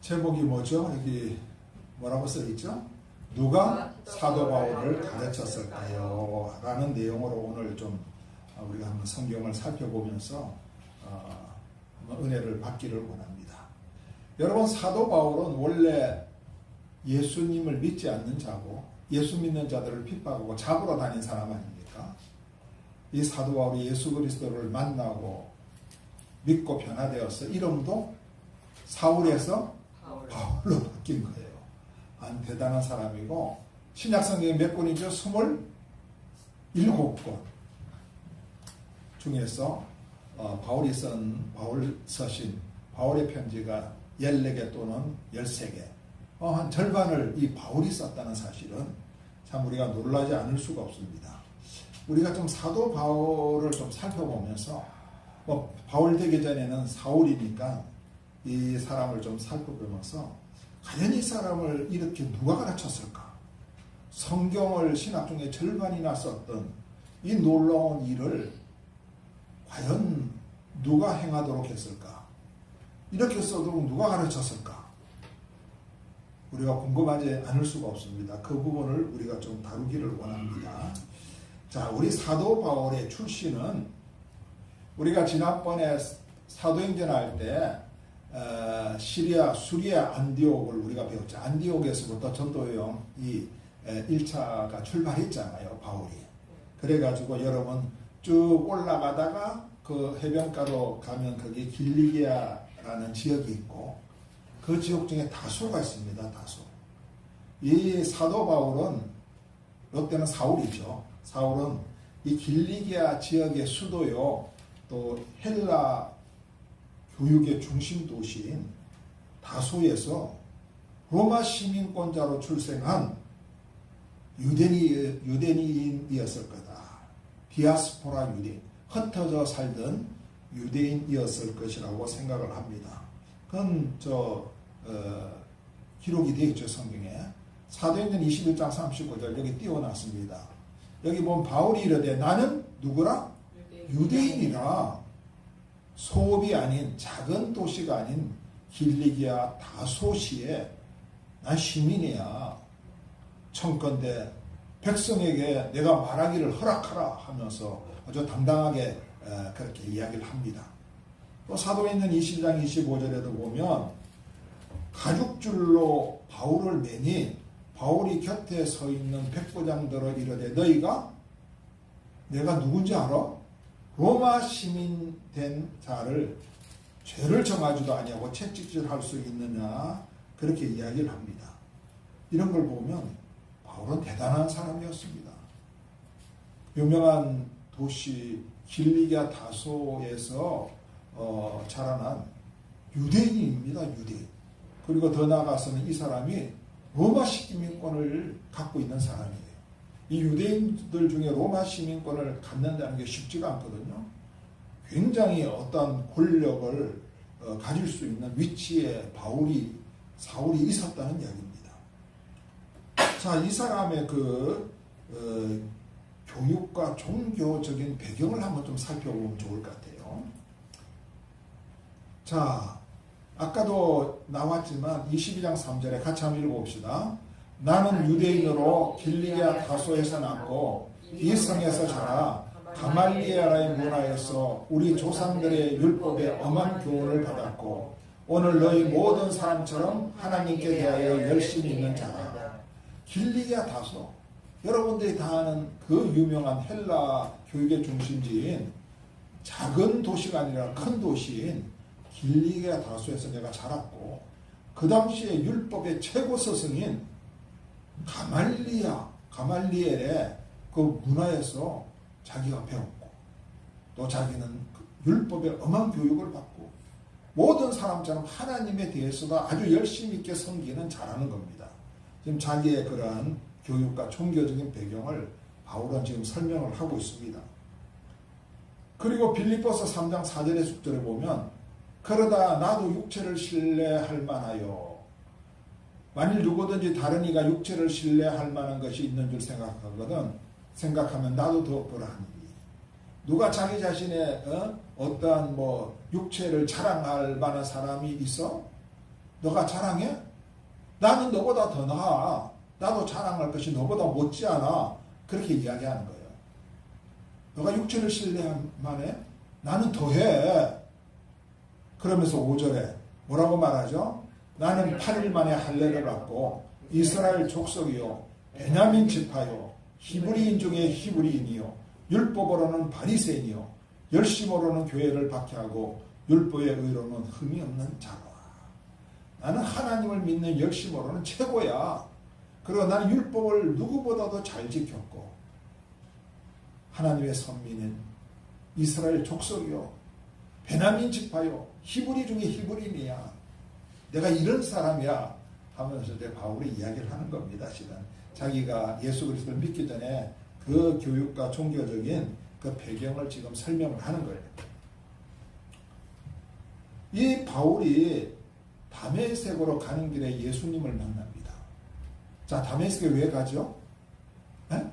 제목이 뭐죠? 여기 뭐라고 써있죠? 누가 사도 바울을 가르쳤을까요? 라는 내용으로 오늘 좀 우리가 한번 성경을 살펴보면서 은혜를 받기를 원합니다. 여러분, 사도 바울은 원래 예수님을 믿지 않는 자고 예수 믿는 자들을 핍박하고 잡으러 다닌 사람 아닙니까? 이 사도 바울이 예수 그리스도를 만나고 믿고 변화되어서 이름도 사울에서 바울로 바뀐 거예요. 대단한 사람이고, 신약성경에 몇 권이죠? 27권 중에서 바울이 바울 서신, 바울의 편지가 14개 또는 13개, 한 절반을 이 바울이 썼다는 사실은 참 우리가 놀라지 않을 수가 없습니다. 우리가 좀 사도 바울을 좀 살펴보면서 바울 되기 전에는 사울이니까 이 사람을 좀 살펴보면서 과연 이 사람을 이렇게 누가 가르쳤을까? 성경을 신학 중에 절반이나 썼던 이 놀라운 일을 과연 누가 행하도록 했을까? 이렇게 써도 누가 가르쳤을까? 우리가 궁금하지 않을 수가 없습니다. 그 부분을 우리가 좀 다루기를 원합니다. 자, 우리 사도 바울의 출신은 우리가 지난번에 사도행전 할 때 시리아, 수리아 안디옥을 우리가 배웠죠. 안디옥에서부터 전도여행이 1차가 출발했잖아요, 바울이. 그래가지고 여러분 쭉 올라가다가 그 해변가로 가면 거기 길리기아라는 지역이 있고, 그 지역 중에 다소가 있습니다, 다소. 이 사도 바울은, 이때는 사울이죠. 사울은 이 길리기아 지역의 수도요, 또 헬라 교육의 중심 도시인 다소에서 로마 시민권자로 출생한 유대인이었을 거다. 디아스포라 유대인, 흩어져 살던 유대인이었을 것이라고 생각을 합니다. 그건 기록이 되어 있죠, 성경에. 사도행전 21장 39절 여기 띄워놨습니다. 여기 보면 바울이 이르되 나는 누구라? 유대인이라. 소읍이 아닌, 작은 도시가 아닌 길리기아 다소시에 난 시민이야. 청컨대 백성에게 내가 말하기를 허락하라 하면서 아주 당당하게 그렇게 이야기를 합니다. 또 사도행전 22장 25절에도 보면 가죽줄로 바울을 매니 바울이 곁에 서 있는 백부장들을 이르되 너희가 내가 누군지 알아? 로마 시민 된 자를 죄를 정하지도 아니하고 채찍질할 수 있느냐, 그렇게 이야기를 합니다. 이런 걸 보면 바울은 대단한 사람이었습니다. 유명한 도시 길리기아 다소에서 자라난 유대인입니다. 유대인. 그리고 더 나아가서는 이 사람이 로마 시민권을 갖고 있는 사람이에요. 이 유대인들 중에 로마 시민권을 갖는다는 게 쉽지가 않거든요. 굉장히 어떤 권력을 가질 수 있는 위치에 사울이 있었다는 이야기입니다. 자, 이 사람의 교육과 종교적인 배경을 한번 좀 살펴보면 좋을 것 같아요. 자, 아까도 나왔지만 22장 3절에 같이 한번 읽어봅시다. 나는 유대인으로 길리기아 다소에서 낳고 이 성에서 자라 가말리엘의 문화에서 우리 조상들의 율법에 엄한 교훈을 받았고 오늘 너희 모든 사람처럼 하나님께 대하여 열심히 있는 자다. 길리기아 다소, 여러분들이 다 아는 그 유명한 헬라 교육의 중심지인 작은 도시가 아니라 큰 도시인 길리기아 다소에서 내가 자랐고, 그 당시에 율법의 최고 스승인 가말리엘의 그 문화에서 자기가 배웠고, 또 자기는 율법의 엄한 교육을 받고 모든 사람처럼 하나님에 대해서도 아주 열심히 있게 섬기는 자라는 겁니다. 지금 자기의 그러한 교육과 종교적인 배경을 바울은 지금 설명을 하고 있습니다. 그리고 빌립보서 3장 4절의 숙절에 보면 그러다 나도 육체를 신뢰할 만하여, 만일 누구든지 다른 이가 육체를 신뢰할 만한 것이 있는 줄 생각하면 나도 더 그러하니. 누가 자기 자신의 어떠한 육체를 자랑할 만한 사람이 있어? 너가 자랑해? 나는 너보다 더 나아. 나도 자랑할 것이 너보다 못지않아. 그렇게 이야기하는 거예요. 너가 육체를 신뢰만해? 나는 더해. 그러면서 5절에 뭐라고 말하죠? 나는 8일 만에 할례를 받고 이스라엘 족속이요 베냐민 지파요 히브리인 중에 히브리인이요 율법으로는 바리새인이요 열심으로는 교회를 박해하고 율법의 의로는 흠이 없는 자라. 나는 하나님을 믿는 열심으로는 최고야. 그리고 나는 율법을 누구보다도 잘 지켰고 하나님의 선민인 이스라엘 족속이요 베냐민 지파요 히브리 중에 히브리인이야. 내가 이런 사람이야 하면서 이제 바울이 이야기를 하는 겁니다. 실은 자기가 예수 그리스도를 믿기 전에 그 교육과 종교적인 그 배경을 지금 설명을 하는 거예요. 이 바울이 다메섹으로 가는 길에 예수님을 만납니다. 자, 다메섹에 왜 가죠? 네?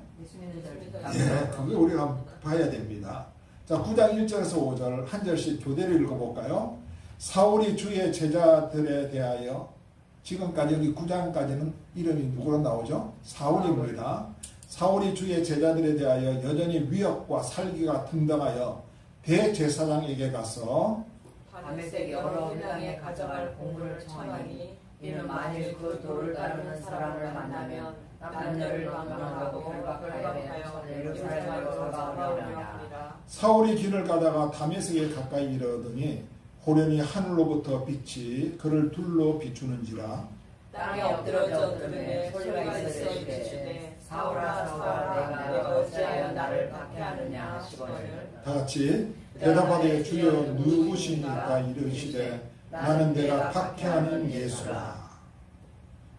예, 그게 우리가 봐야 됩니다. 자, 9장 1절에서 5절 한 절씩 교대로 읽어볼까요? 사울이 주의 제자들에 대하여 지금까지 여기 9장까지는 이름이 누구로 나오죠? 사울입니다. 사울이 주의 제자들에 대하여 여전히 위협과 살기가 등등하여 대제사장에게 가서 다메섹 여러 회당에 가져갈 공물을 청하니 이는 만일 그 도를 따르는 사람을 만나면 남녀를 강간하고 결박하여 예루살렘으로 잡아오려니라. 사울이 길을 가다가 다메섹에 가까이 이르더니 호련히 하늘로부터 빛이 그를 둘러 비추는지라. 땅에 엎드러져 들으매 소리가 있어 비추되 사울아 사울아 내가 어찌하여 나를 박해하느냐 하시거늘. 다 같이 대답하되 주여 누구시니까 이르시되 나는 내가 박해하는 예수라.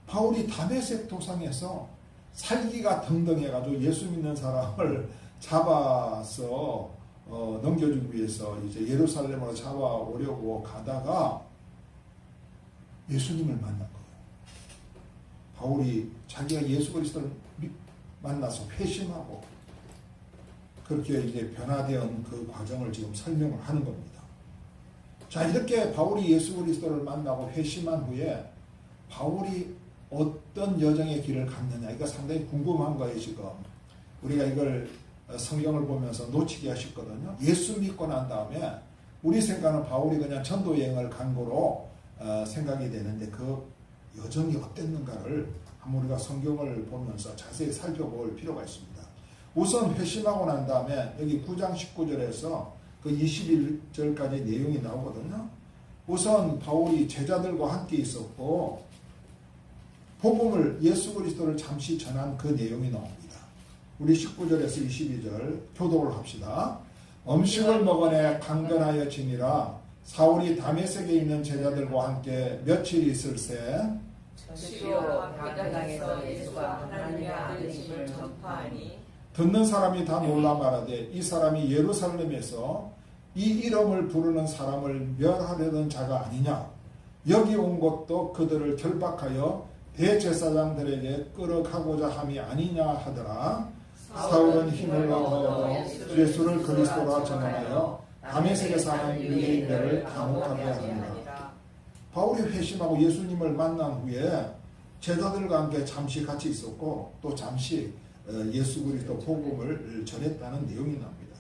바울이 다메섹 도상에서 살기가 등등해가지고 예수 믿는 사람을 잡아서 넘겨주기 위해서 이제 예루살렘으로 잡아오려고 가다가 예수님을 만난 거예요. 바울이 자기가 예수 그리스도를 만나서 회심하고 그렇게 이제 변화된 그 과정을 지금 설명을 하는 겁니다. 자, 이렇게 바울이 예수 그리스도를 만나고 회심한 후에 바울이 어떤 여정의 길을 갔느냐, 이거 상당히 궁금한 거예요. 지금 우리가 이걸 성경을 보면서 놓치기 하셨거든요. 예수 믿고 난 다음에 우리 생각은 바울이 그냥 전도 여행을 간 거로 생각이 되는데 그 여정이 어땠는가를 한번 우리가 성경을 보면서 자세히 살펴볼 필요가 있습니다. 우선 회심하고 난 다음에 여기 9장 19절에서 그 21절까지 내용이 나오거든요. 우선 바울이 제자들과 함께 있었고 복음을 예수 그리스도를 잠시 전한 그 내용이 나옵니다. 우리 19절에서 22절 교독을 합시다. 음식을 먹으니 강건하여 지니라. 사울이 다메섹에 있는 제자들과 함께 며칠 있을새 주여 각당에서 예수가 하나님의 아들임을 전파하니 듣는 사람이 다 놀라 말하되 이 사람이 예루살렘에서 이 이름을 부르는 사람을 멸하려던 자가 아니냐. 여기 온 것도 그들을 결박하여 대제사장들에게 끌어가고자 함이 아니냐 하더라. 사울은 힘을 얻어 예수를 그리스도라 전하여 다메섹에 사는 유대인들을 감옥하게 합니다. 바울이 회심하고 예수님을 만난 후에 제자들과 함께 잠시 같이 있었고 또 잠시 예수 그리스도 복음을 전했다는 내용이 납니다.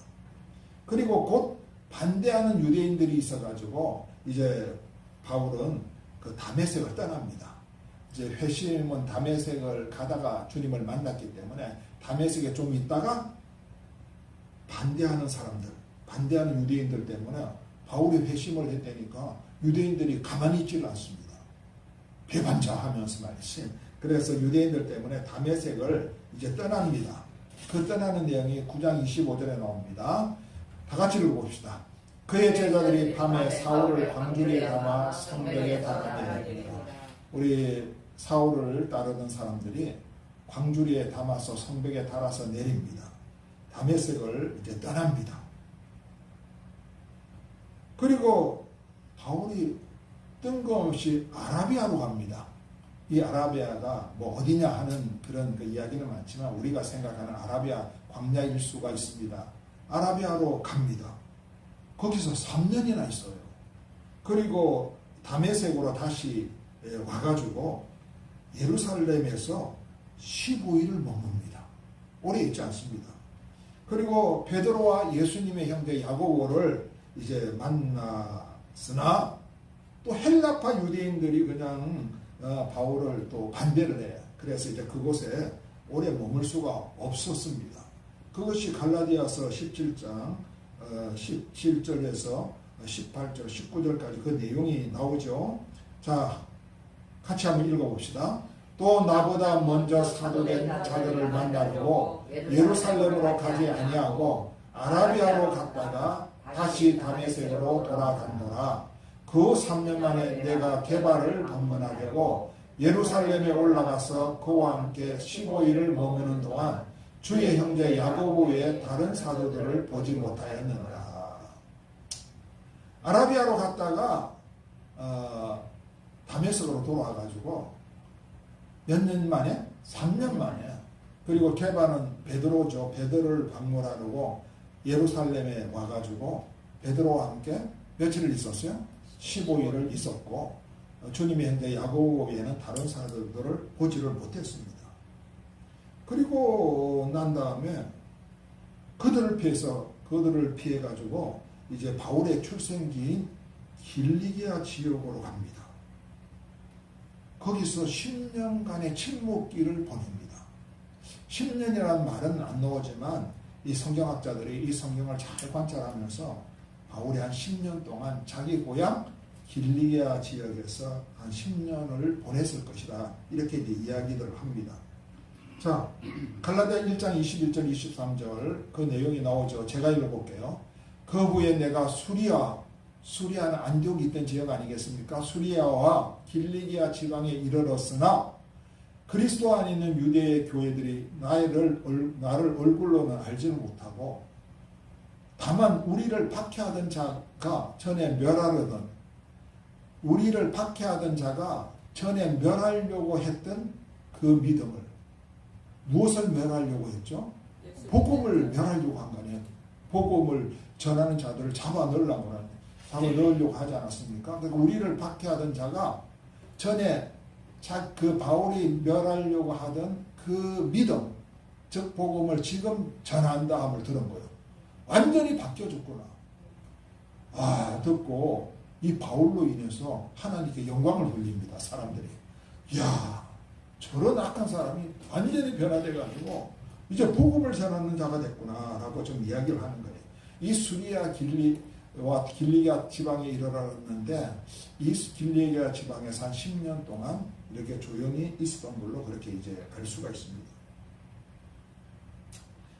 그리고 곧 반대하는 유대인들이 있어가지고 이제 바울은 그 다메섹을 떠납니다. 이제 회심은 다메섹을 가다가 주님을 만났기 때문에 다메섹에 좀 있다가 반대하는 사람들, 반대하는 유대인들 때문에 바울이 회심을 했다니까 유대인들이 가만히 있지를 않습니다. 배반자하면서 말이지. 그래서 유대인들 때문에 다메섹을 이제 떠납니다. 그 떠나는 내용이 9장 25절에 나옵니다. 다 같이 읽어봅시다. 그의 제자들이 밤에 사울을 광주리에 담아 성벽에 달아내립니다. 우리 사울을 따르던 사람들이 광주리에 담아서 성벽에 달아서 내립니다. 다메섹을 이제 떠납니다. 그리고 바울이 뜬금없이 아라비아로 갑니다. 이 아라비아가 뭐 어디냐 하는 그런 그 이야기는 많지만 우리가 생각하는 아라비아 광야일 수가 있습니다. 아라비아로 갑니다. 거기서 3년이나 있어요. 그리고 다메섹으로 다시 와가지고 예루살렘에서 15일을 머뭅니다. 오래 있지 않습니다. 그리고 베드로와 예수님의 형제 야고보를 이제 만났으나 또 헬라파 유대인들이 그냥 바울을 또 반대를 해. 그래서 이제 그곳에 오래 머물 수가 없었습니다. 그것이 갈라디아서 17장 17절에서 18절, 19절까지 그 내용이 나오죠. 자, 같이 한번 읽어봅시다. 또 나보다 먼저 사도된 자들을 만나려고 예루살렘으로 가지 아니하고 아라비아로 갔다가 다시 다메섹으로 돌아간노라. 그 3년 만에 내가 게바를 방문하려고 예루살렘에 올라가서 그와 함께 15일을 머무는 동안 주의 형제 야고보 외에 다른 사도들을 보지 못하였느니라. 아라비아로 갔다가 다메섹으로 돌아와가지고 몇 년 만에? 3년 만에. 그리고 게바는 베드로죠. 베드로를 방문하려고 예루살렘에 와가지고 베드로와 함께 며칠을 있었어요? 15일을 있었고 주님의 형제 야고보 외에는 다른 사도들을 보지를 못했습니다. 그리고 난 다음에 그들을 피해가지고 이제 바울의 출생지인 길리기아 지역으로 갑니다. 거기서 10년간의 침묵기를 보냅니다. 10년이라는 말은 안 나오지만 이 성경학자들이 이 성경을 잘 관찰하면서 바울이 한 10년 동안 자기 고향 길리기아 지역에서 한 10년을 보냈을 것이다. 이렇게 이제 이야기들을 합니다. 자, 갈라디아 1장 21절 23절 그 내용이 나오죠. 제가 읽어볼게요. 그 후에 내가 수리아는 안디옥이 있던 지역 아니겠습니까? 수리아와 길리기아 지방에 이르렀으나 그리스도 안에 있는 유대의 교회들이 나를 얼굴로는 알지는 못하고 다만 우리를 박해하던 자가 전에 멸하려던 멸하려고 했던 그 믿음을 무엇을 멸하려고 했죠? 복음을 멸하려고 한 거 아니에요. 복음을 전하는 자들을 잡아 넣으려고 하지 않았습니까? 그러니까 우리를 박해하던 자가 전에 그 바울이 멸하려고 하던 그 믿음, 즉 복음을 지금 전한다 함을 들은 거예요. 완전히 바뀌어졌구나. 듣고 이 바울로 인해서 하나님께 영광을 돌립니다. 사람들이. 이야, 저런 악한 사람이 완전히 변화돼가지고 이제 복음을 전하는 자가 됐구나 라고 좀 이야기를 하는 거예요. 이 수리아 길리기아 지방에 이르렀는데 이 길리기아 지방에서 한 10년 동안 이렇게 조용히 있었던 걸로 그렇게 이제 알 수가 있습니다.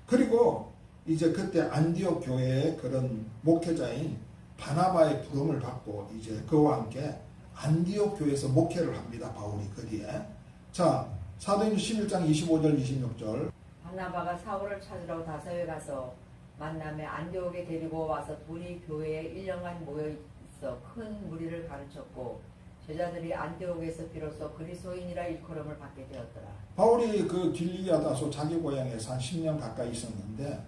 그리고 이제 그때 안디옥 교회의 그런 목회자인 바나바의 부름을 받고 이제 그와 함께 안디옥 교회에서 목회를 합니다. 바울이 그 뒤에. 자, 사도행전 11장 25절 26절. 바나바가 사울을 찾으러 다소에 가서 만남에 안디옥에 데리고 와서 둘이 교회에 1년간 모여 있어 큰 무리를 가르쳤고 제자들이 안디옥에서 비로소 그리스도인이라 일컬음을 받게 되었더라. 바울이 그 길리기아 다소 자기 고향에서 한 10년 가까이 있었는데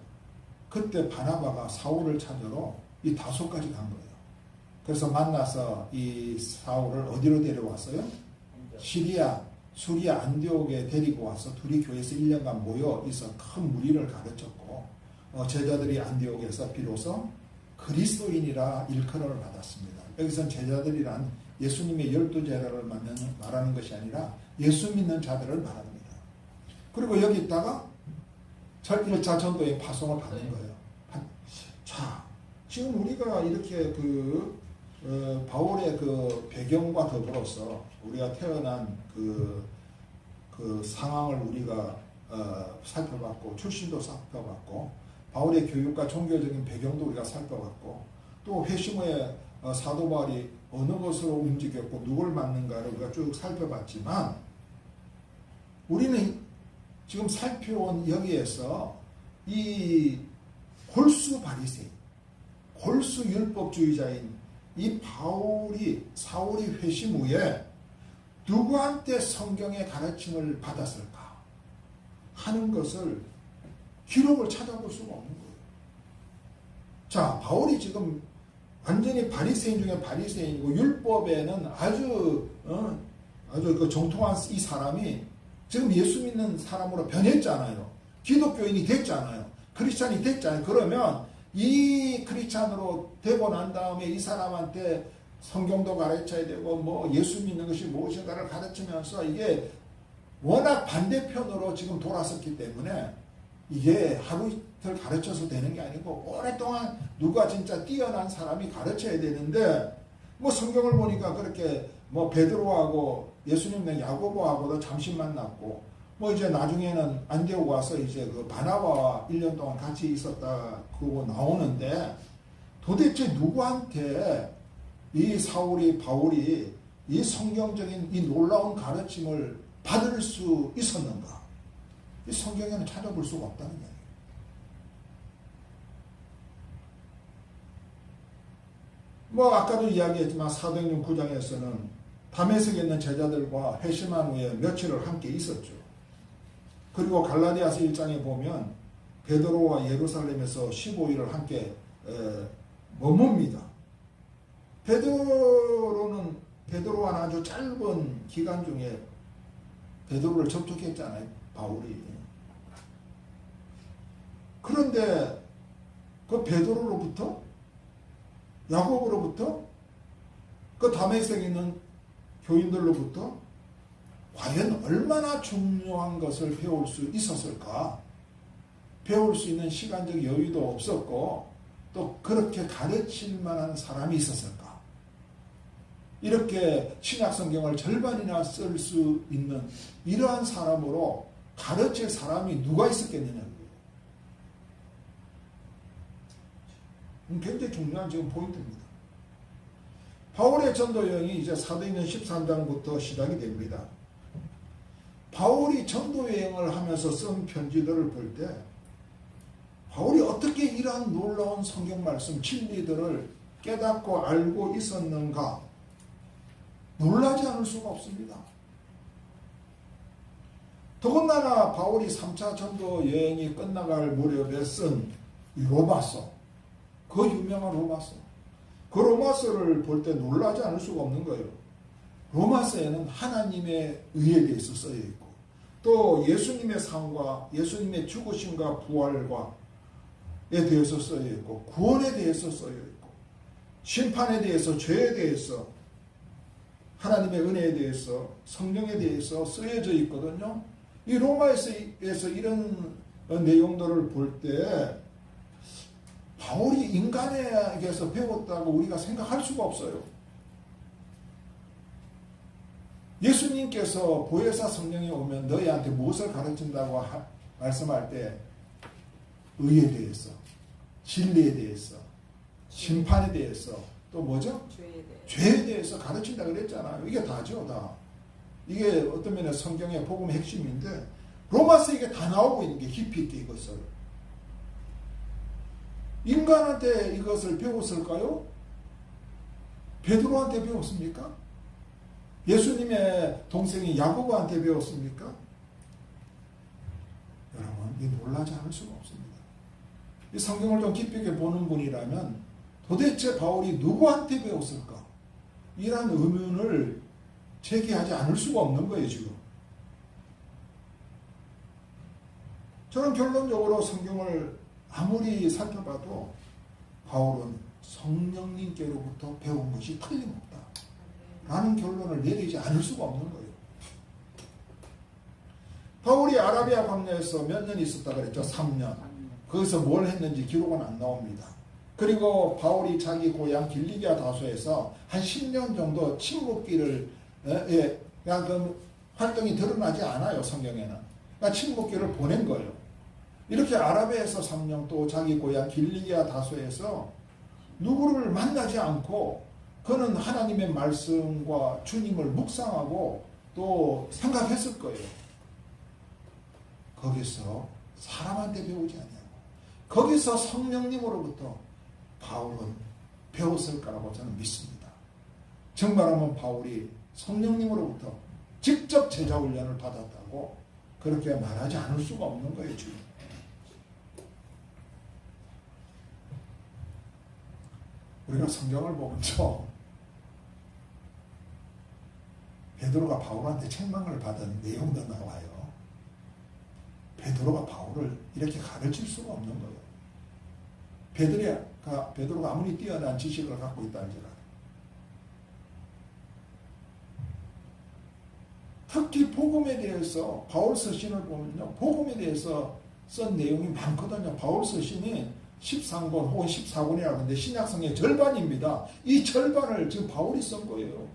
그때 바나바가 사울을 찾으러 이 다소까지 간 거예요. 그래서 만나서 이 사울을 어디로 데려왔어요? 수리아 안디옥에 데리고 와서 둘이 교회에서 1년간 모여 있어 큰 무리를 가르쳤고 제자들이 안디옥에서 비로소 그리스도인이라 일컬음을 받았습니다. 여기서는 제자들이란 예수님의 12제자를 말하는 것이 아니라 예수 믿는 자들을 말합니다. 그리고 여기 있다가 1차 전도의 파송을 받는 거예요. 자, 지금 우리가 이렇게 바울의 그 배경과 더불어서 우리가 태어난 그 상황을 우리가 살펴봤고 출신도 살펴봤고 바울의 교육과 종교적인 배경도 우리가 살펴봤고 또 회심 후에 사도 바울이 어느 곳으로 움직였고 누굴 만는가를 우리가 쭉 살펴봤지만 우리는 지금 살펴온 여기에서 이 골수 바리새인, 골수 율법주의자인 이 사울이 회심 후에 누구한테 성경의 가르침을 받았을까 하는 것을 기록을 찾아볼 수가 없는 거예요. 자, 바울이 지금 완전히 바리새인 중에 바리새인이고 율법에는 아주 아주 그 정통한 이 사람이 지금 예수 믿는 사람으로 변했잖아요. 기독교인이 됐잖아요. 크리스찬이 됐잖아요. 그러면 이 크리스찬으로 되고 난 다음에 이 사람한테 성경도 가르쳐야 되고 뭐 예수 믿는 것이 무엇인가를 가르치면서 이게 워낙 반대편으로 지금 돌아섰기 때문에 이게 하루 이틀 가르쳐서 되는 게 아니고 오랫동안 누가 진짜 뛰어난 사람이 가르쳐야 되는데 뭐 성경을 보니까 그렇게 뭐 베드로하고 예수님의 야고보하고도 잠시 만났고 뭐 이제 나중에는 안디옥 와서 이제 그 바나바와 1년 동안 같이 있었다 그러고 나오는데 도대체 누구한테 이 사울이 바울이 이 성경적인 이 놀라운 가르침을 받을 수 있었는가? 이 성경에는 찾아볼 수가 없다는 거예요. 뭐 아까도 이야기했지만 사도행전 9장에서는 다메섹에 있는 제자들과 회심한 후에 며칠을 함께 있었죠. 그리고 갈라디아서 1장에 보면 베드로와 예루살렘에서 15일을 함께 머뭅니다. 베드로와는 아주 짧은 기간 중에 베드로를 접촉했잖아요. 바울이. 그런데 그 베드로로부터 야고보로부터 그 다메섹에 있는 교인들로부터 과연 얼마나 중요한 것을 배울 수 있었을까? 배울 수 있는 시간적 여유도 없었고 또 그렇게 가르칠 만한 사람이 있었을까? 이렇게 신약 성경을 절반이나 쓸 수 있는 이러한 사람으로 가르칠 사람이 누가 있었겠느냐. 굉장히 중요한 지금 포인트입니다. 바울의 전도 여행이 이제 사도행전 13장부터 시작이 됩니다. 바울이 전도 여행을 하면서 쓴 편지들을 볼 때 바울이 어떻게 이러한 놀라운 성경 말씀 진리들을 깨닫고 알고 있었는가 놀라지 않을 수가 없습니다. 더군다나 바울이 3차 전도 여행이 끝나갈 무렵에 쓴 로마서, 그 유명한 로마서, 그 로마서를 볼 때 놀라지 않을 수가 없는 거예요. 로마서에는 하나님의 의에 대해서 써여 있고 또 예수님의 삶과 예수님의 죽으심과 부활과에 대해서 써여 있고 구원에 대해서 써여 있고 심판에 대해서 죄에 대해서 하나님의 은혜에 대해서 성령에 대해서 쓰여져 있거든요. 이 로마에서 이런 내용들을 볼 때 바울이 인간에게서 배웠다고 우리가 생각할 수가 없어요. 예수님께서 보혜사 성령이 오면 너희한테 무엇을 가르친다고 말씀할 때 의에 대해서, 진리에 대해서, 심판에 대해서 또 뭐죠? 죄에 대해서 가르친다 그랬잖아요. 이게 다죠, 다. 이게 어떤 면에 성경의 복음의 핵심인데 로마서 이게 다 나오고 있는 게 깊이 있게 이것을. 인간한테 이것을 배웠을까요? 베드로한테 배웠습니까? 예수님의 동생이 야고보한테 배웠습니까? 여러분, 이 놀라지 않을 수가 없습니다. 이 성경을 좀 깊이 있게 보는 분이라면 도대체 바울이 누구한테 배웠을까? 이런 의문을 제기하지 않을 수가 없는 거예요, 지금. 저는 결론적으로 성경을 아무리 살펴봐도 바울은 성령님께로부터 배운 것이 틀림없다 라는 결론을 내리지 않을 수가 없는 거예요. 바울이 아라비아 광야에서 몇 년 있었다 그랬죠? 3년. 거기서 뭘 했는지 기록은 안 나옵니다. 그리고 바울이 자기 고향 길리기아 다소에서 한 10년 정도 침묵기를 그냥 그 활동이 드러나지 않아요, 성경에는. 그러니까 침묵기를 보낸 거예요. 이렇게 아라비아에서 3년 또 자기 고향 길리기아 다소에서 누구를 만나지 않고 그는 하나님의 말씀과 주님을 묵상하고 또 생각했을 거예요. 거기서 사람한테 배우지 않냐고. 거기서 성령님으로부터 바울은 배웠을 거라고 저는 믿습니다. 정말하면 바울이 성령님으로부터 직접 제자 훈련을 받았다고 그렇게 말하지 않을 수가 없는 거예요, 지금. 우리가 성경을 보면서 베드로가 바울한테 책망을 받은 내용도 나와요. 베드로가 바울을 이렇게 가르칠 수가 없는 거예요. 베드로가 아무리 뛰어난 지식을 갖고 있다 할지라도 특히 복음에 대해서 바울 서신을 보면요, 복음에 대해서 쓴 내용이 많거든요. 바울 서신이 13권 혹은 14권이라고 하는데 신약성의 절반입니다. 이 절반을 지금 바울이 쓴 거예요.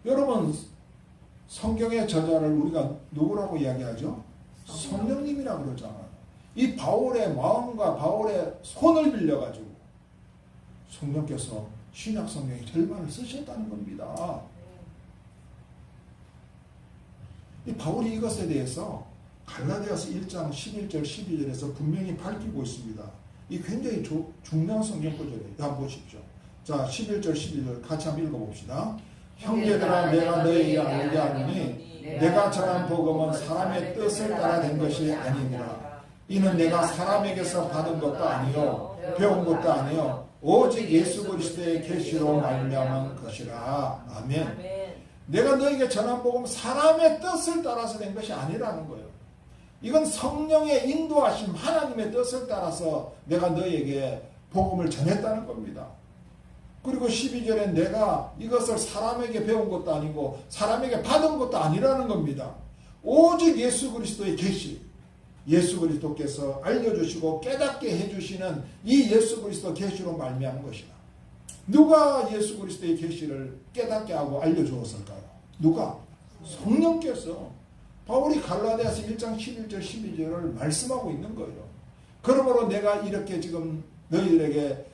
여러분, 성경의 저자를 우리가 누구라고 이야기하죠? 성령님이라고 그러잖아요. 이 바울의 마음과 바울의 손을 빌려가지고 성령께서 신약 성경의 절반을 쓰셨다는 겁니다. 이 바울이 이것에 대해서 갈라디아서 1장 11절 12절에서 분명히 밝히고 있습니다. 이 굉장히 중요한 성경 구절이에요. 한번 보십시오. 자, 11절 12절 같이 한번 읽어봅시다. 형제들아, 내가 너희에게 알게 하노니 내가 전한 복음은 사람의 뜻을 따라 된 것이 아니니라. 이는 내가 사람에게서 받은 것도 아니요 배운 것도 아니요 오직 예수 그리스도의 계시로 말미암은 것이라. 아멘. 내가 너에게 전한 복음은 사람의 뜻을 따라서 된 것이 아니라는 거예요. 이건 성령의 인도하심, 하나님의 뜻을 따라서 내가 너에게 복음을 전했다는 겁니다. 그리고 12절에 내가 이것을 사람에게 배운 것도 아니고 사람에게 받은 것도 아니라는 겁니다. 오직 예수 그리스도의 계시, 예수 그리스도께서 알려주시고 깨닫게 해주시는 이 예수 그리스도 계시로 말미암은 것이다. 누가 예수 그리스도의 계시를 깨닫게 하고 알려주었을까요? 누가? 성령께서. 바울이 갈라디아서 1장 11절 12절을 말씀하고 있는 거예요. 그러므로 내가 이렇게 지금 너희들에게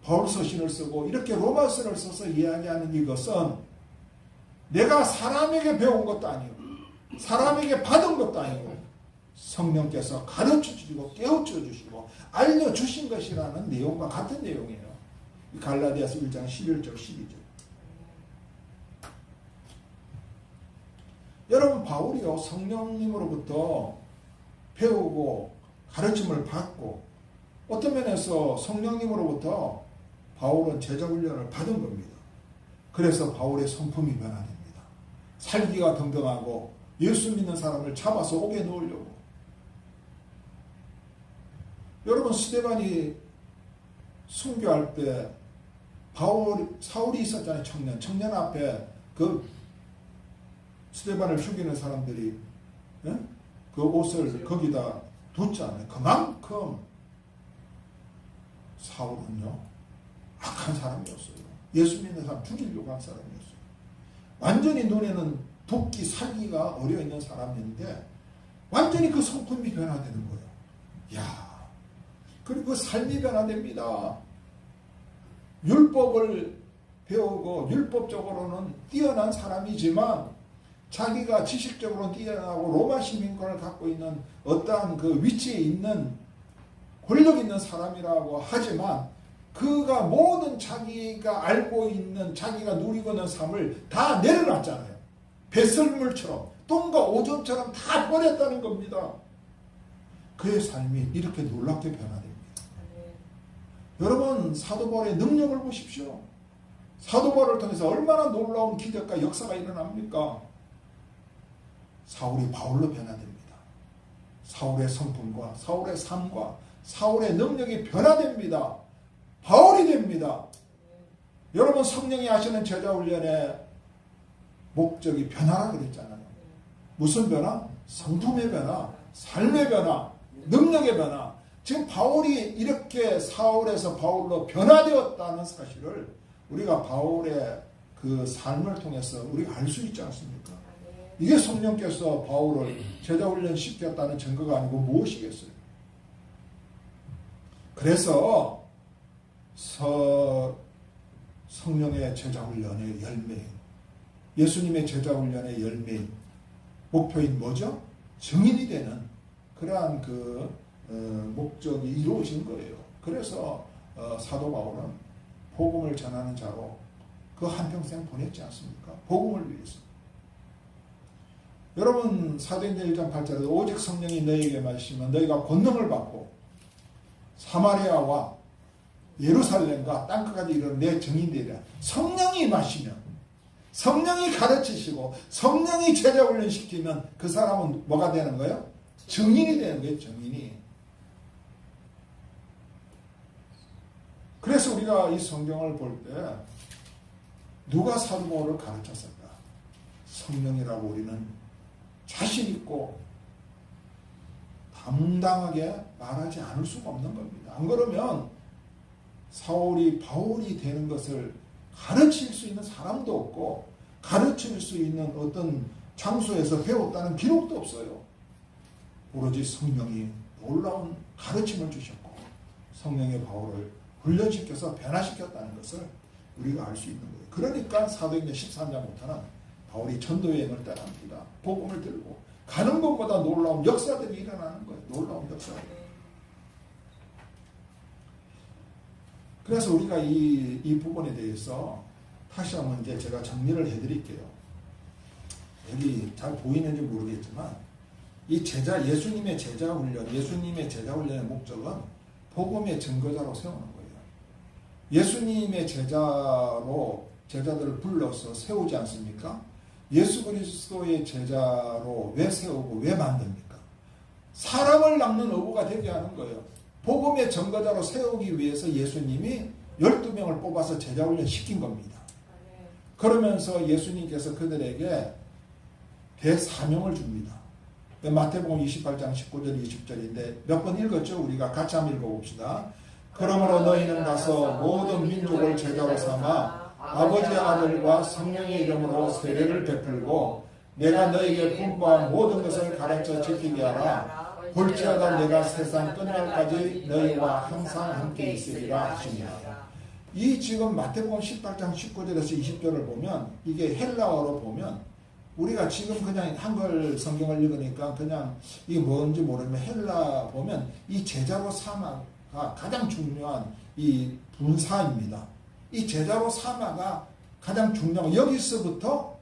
바울 서신을 쓰고 이렇게 로마서를 써서 이야기하는 이것은 내가 사람에게 배운 것도 아니고 사람에게 받은 것도 아니고 성령께서 가르쳐 주시고 깨우쳐 주시고 알려주신 것이라는 내용과 같은 내용이에요. 갈라디아서 1장 11절 12절. 여러분, 바울이요 성령님으로부터 배우고 가르침을 받고 어떤 면에서 성령님으로부터 바울은 제자훈련을 받은 겁니다. 그래서 바울의 성품이 변화됩니다. 살기가 등등하고 예수 믿는 사람을 잡아서 옥에 넣으려고. 여러분, 스데반이 순교할 때 사울이 있었잖아요. 청년 앞에 그 스데반을 죽이는 사람들이 그 옷을 거기다 뒀잖아요. 그만큼 사울은요 악한 사람이었어요. 예수 믿는 사람 죽이려고 한 사람이었어요. 완전히 눈에는 돕기 살기가 어려있는 사람인데 완전히 그 성품이 변화되는 거예요. 야, 그리고 그 삶이 변화됩니다. 율법을 배우고 율법적으로는 뛰어난 사람이지만 자기가 지식적으로 뛰어나고 로마 시민권을 갖고 있는 어떠한 그 위치에 있는 권력 있는 사람이라고 하지만 그가 모든 자기가 알고 있는 자기가 누리고 있는 삶을 다 내려놨잖아요. 배설물처럼 똥과 오줌처럼 다 버렸다는 겁니다. 그의 삶이 이렇게 놀랍게 변화됩니다. 여러분, 사도 바울의 능력을 보십시오. 사도 바울을 통해서 얼마나 놀라운 기적과 역사가 일어납니까? 사울이 바울로 변화됩니다. 사울의 성품과 사울의 삶과 사울의 능력이 변화됩니다. 바울이 됩니다. 여러분, 성령이 하시는 제자훈련의 목적이 변화라 그랬잖아요. 무슨 변화? 성품의 변화, 삶의 변화, 능력의 변화. 지금 바울이 이렇게 사울에서 바울로 변화되었다는 사실을 우리가 바울의 그 삶을 통해서 우리가 알 수 있지 않습니까? 이게 성령께서 바울을 제자훈련 시켰다는 증거가 아니고 무엇이겠어요? 그래서 성령의 제자훈련의 열매인, 예수님의 제자훈련의 열매인, 목표인 뭐죠? 증인이 되는 그러한 그 목적이 이루어진 거예요. 그래서 사도 바울은 복음을 전하는 자로 그 한평생 보냈지 않습니까? 복음을 위해서. 여러분, 사도행전 1장 8절에 오직 성령이 너희에게 말씀하시면 너희가 권능을 받고 사마리아와 예루살렘과 땅끝까지 이르는 내 증인되리라. 성령이 임하시면, 성령이 가르치시고 성령이 제자 훈련시키면 그 사람은 뭐가 되는 거예요? 증인이 되는 거예요. 증인이. 그래서 우리가 이 성경을 볼 때 누가 사도 바울을 가르쳤을까? 성령이라고 우리는 자신 있고 당당하게 말하지 않을 수가 없는 겁니다. 안 그러면 사울이 바울이 되는 것을 가르칠 수 있는 사람도 없고 가르칠 수 있는 어떤 장소에서 배웠다는 기록도 없어요. 오로지 성령이 놀라운 가르침을 주셨고 성령의 바울을 훈련시켜서 변화시켰다는 것을 우리가 알 수 있는 거예요. 그러니까 사도행전 13장부터는 바울이 전도여행을 떠납니다. 복음을 들고 가는 것보다 놀라운 역사들이 일어나는 거예요. 놀라운 역사들. 그래서 우리가 이 부분에 대해서 다시 한번 이제 제가 정리를 해드릴게요. 여기 잘 보이는지 모르겠지만 이 예수님의 제자 훈련의 목적은 복음의 증거자로 세우는 거예요. 예수님의 제자들을 불러서 세우지 않습니까? 예수 그리스도의 제자로 왜 세우고 왜 만듭니까? 사람을 낚는 어부가 되게 하는 거예요. 복음의 증거자로 세우기 위해서 예수님이 12명을 뽑아서 제자 훈련 시킨 겁니다. 그러면서 예수님께서 그들에게 대사명을 줍니다. 마태복음 28장 19절 20절인데 몇 번 읽었죠? 우리가 같이 한번 읽어봅시다. 그러므로 너희는 가서 모든 민족을 제자로 삼아 아버지 아들과 성령의 이름으로 세례를 베풀고 내가 너희에게 분부한 모든 것을 가르쳐 지키게 하라. 볼지어다 내가 세상 끝날까지 너희와 항상 함께 있으리라 하시니라. 이 지금 마태복음 18장 19절에서 20절을 보면 이게 헬라어로 보면 우리가 지금 그냥 한글 성경을 읽으니까 그냥 이게 뭔지 모르면 헬라 보면 이 제자로 삼아가 가장 중요한 이 분사입니다. 이 제자로 삼아가 가장 중요한 여기서부터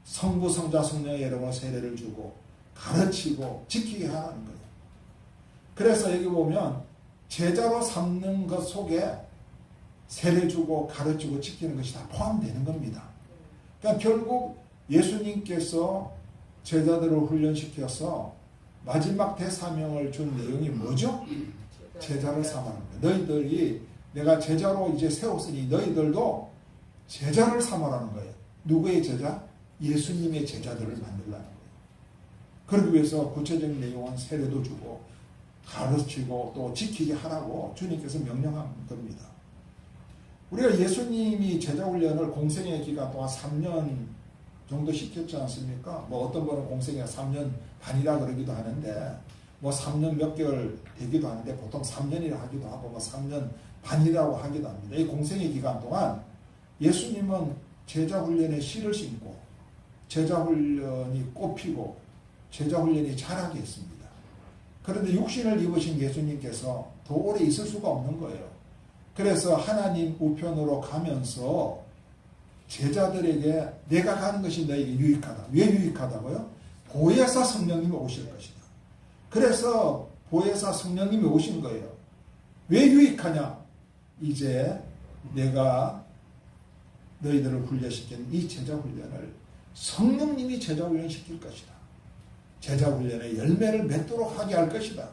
성부 성자 성령의 이름으로 세례를 주고 가르치고 지키게 하는 거예요. 그래서 여기 보면 제자로 삼는 것 속에 세례 주고 가르치고 지키는 것이 다 포함되는 겁니다. 그러니까 결국 예수님께서 제자들을 훈련시켜서 마지막 대사명을 준 내용이 뭐죠? 제자를 삼아는 거예요. 너희들이 내가 제자로 이제 세웠으니 너희들도 제자를 삼아라는 거예요. 누구의 제자? 예수님의 제자들을 만들라는 거예요. 그러기 위해서 구체적인 내용은 세례도 주고 가르치고 또 지키게 하라고 주님께서 명령한 겁니다. 우리가 예수님이 제자훈련을 공생의 기간 동안 3년 정도 시켰지 않습니까? 뭐 어떤 분은 공생애가 3년 반이라 그러기도 하는데 뭐 3년 몇 개월 되기도 하는데 보통 3년이라 하기도 하고 뭐 3년 반이라고 하기도 합니다. 이 공생의 기간 동안 예수님은 제자훈련에 씨를 심고 제자훈련이 꽃피고 제자훈련이 자라게 했습니다. 그런데 육신을 입으신 예수님께서 더 오래 있을 수가 없는 거예요. 그래서 하나님 우편으로 가면서 제자들에게 내가 가는 것이 너에게 유익하다. 왜 유익하다고요? 보혜사 성령님이 오실 것이다. 그래서 보혜사 성령님이 오신 거예요. 왜 유익하냐? 이제 내가 너희들을 훈련시킨 이 제자훈련을 성령님이 제자훈련시킬 것이다. 제자훈련의 열매를 맺도록 하게 할 것이다.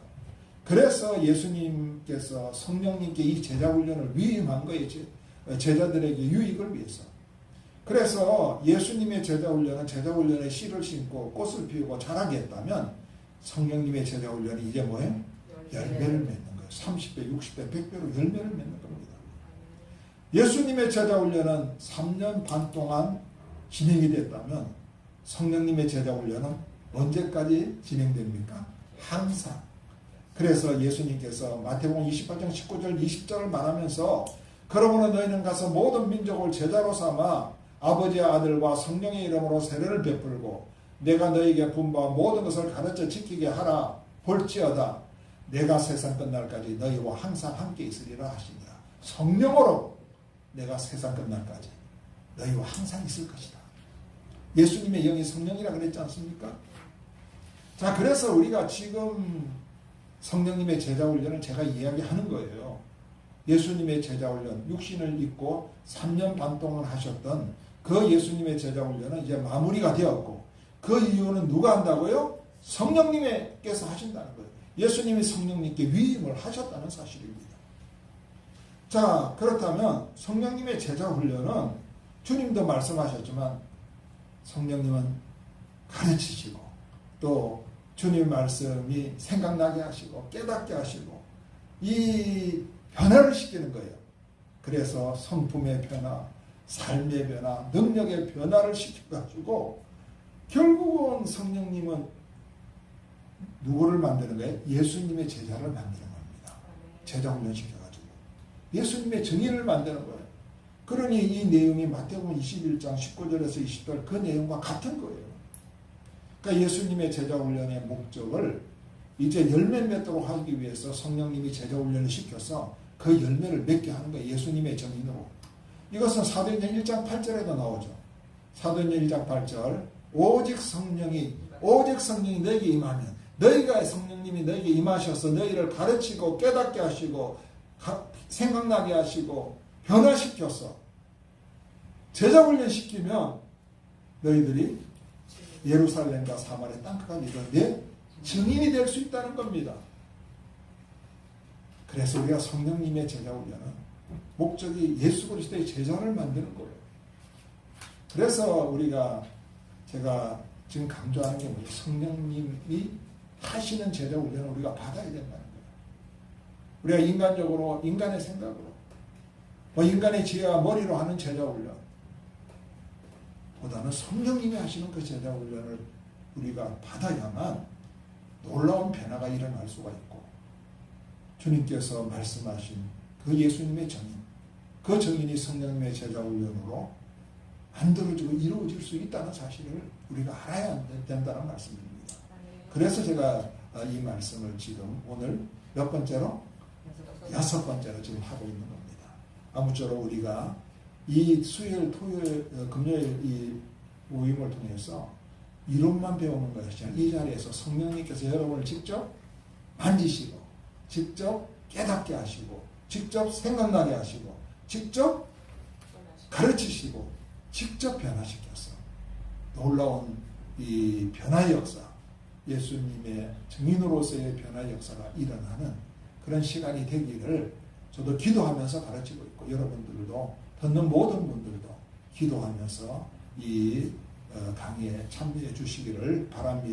그래서 예수님께서 성령님께 이 제자훈련을 위임한 거예요. 제자들에게 유익을 위해서. 그래서 예수님의 제자훈련은 제자훈련에 씨를 심고 꽃을 피우고 자라게 했다면 성령님의 제자훈련이 이제 뭐예요? 열매를 맺는 거예요. 30배, 60배, 100배로 열매를 맺는 겁니다. 예수님의 제자훈련은 3년 반 동안 진행이 됐다면 성령님의 제자훈련은 언제까지 진행됩니까? 항상. 그래서 예수님께서 마태복음 28장 19절 20절을 말하면서 그러므로 너희는 가서 모든 민족을 제자로 삼아 아버지의 아들과 성령의 이름으로 세례를 베풀고 내가 너희에게 분부한 모든 것을 가르쳐 지키게 하라. 볼지어다 내가 세상 끝날까지 너희와 항상 함께 있으리라 하시니라. 성령으로 내가 세상 끝날까지 너희와 항상 있을 것이다. 예수님의 영이 성령이라 그랬지 않습니까? 자, 그래서 우리가 지금 성령님의 제자훈련을 제가 이야기하는 거예요. 예수님의 제자훈련, 육신을 입고 3년 반 동안 하셨던 그 예수님의 제자훈련은 이제 마무리가 되었고, 그 이유는 누가 한다고요? 성령님께서 하신다는 거예요. 예수님이 성령님께 위임을 하셨다는 사실입니다. 자, 그렇다면 성령님의 제자훈련은 주님도 말씀하셨지만 성령님은 가르치시고 또 주님 말씀이 생각나게 하시고 깨닫게 하시고 이 변화를 시키는 거예요. 그래서 성품의 변화, 삶의 변화, 능력의 변화를 시켜가지고 결국은 성령님은 누구를 만드는 거예요? 예수님의 제자를 만드는 겁니다. 제자 훈련시켜가지고 예수님의 증인을 만드는 거예요. 그러니 이 내용이 마태복음 21장 19절에서 20절 그 내용과 같은 거예요. 그러니까 예수님의 제자 훈련의 목적을 이제 열매 맺도록 하기 위해서 성령님이 제자 훈련을 시켜서 그 열매를 맺게 하는 거예요. 예수님의 증인으로. 이것은 사도행전 1장 8절에도 나오죠. 사도행전 1장 8절 오직 성령이 너에게 임하면 너희가 성령님이 너에게 임하셔서 너희를 가르치고 깨닫게 하시고 생각나게 하시고 변화시켜서 제자 훈련시키면 너희들이 예루살렘과 사마리아 땅끝까지 이르러 내 증인이 될 수 있다는 겁니다. 그래서 우리가 성령님의 제자 훈련은 목적이 예수 그리스도의 제자를 만드는 거예요. 그래서 제가 지금 강조하는 게 뭐예요? 성령님이 하시는 제자 훈련을 우리가 받아야 된다는 거예요. 우리가 인간적으로, 인간의 생각으로, 인간의 지혜와 머리로 하는 제자 훈련 보다는 성령님이 하시는 그 제자 훈련을 우리가 받아야만 놀라운 변화가 일어날 수가 있고, 주님께서 말씀하신 그 예수님의 정인, 그 정인이 성령님의 제자 훈련으로 만들어지고 이루어질 수 있다는 사실을 우리가 알아야 된다는 말씀입니다. 그래서 제가 이 말씀을 지금 오늘 몇 번째로? 6번째로 지금 하고 있는 겁니다. 아무쪼록 우리가 이 수요일, 토요일, 금요일 이 모임을 통해서 이론만 배우는 것이 아니라 이 자리에서 성령님께서 여러분을 직접 만지시고 직접 깨닫게 하시고 직접 생각나게 하시고 직접 가르치시고 직접 변화시켜서 놀라운 이 변화의 역사, 예수님의 증인으로서의 변화의 역사가 일어나는 그런 시간이 되기를 저도 기도하면서 가르치고 있고, 여러분들도 듣는 모든 분들도 기도하면서 이 강의에 참여해 주시기를 바랍니다.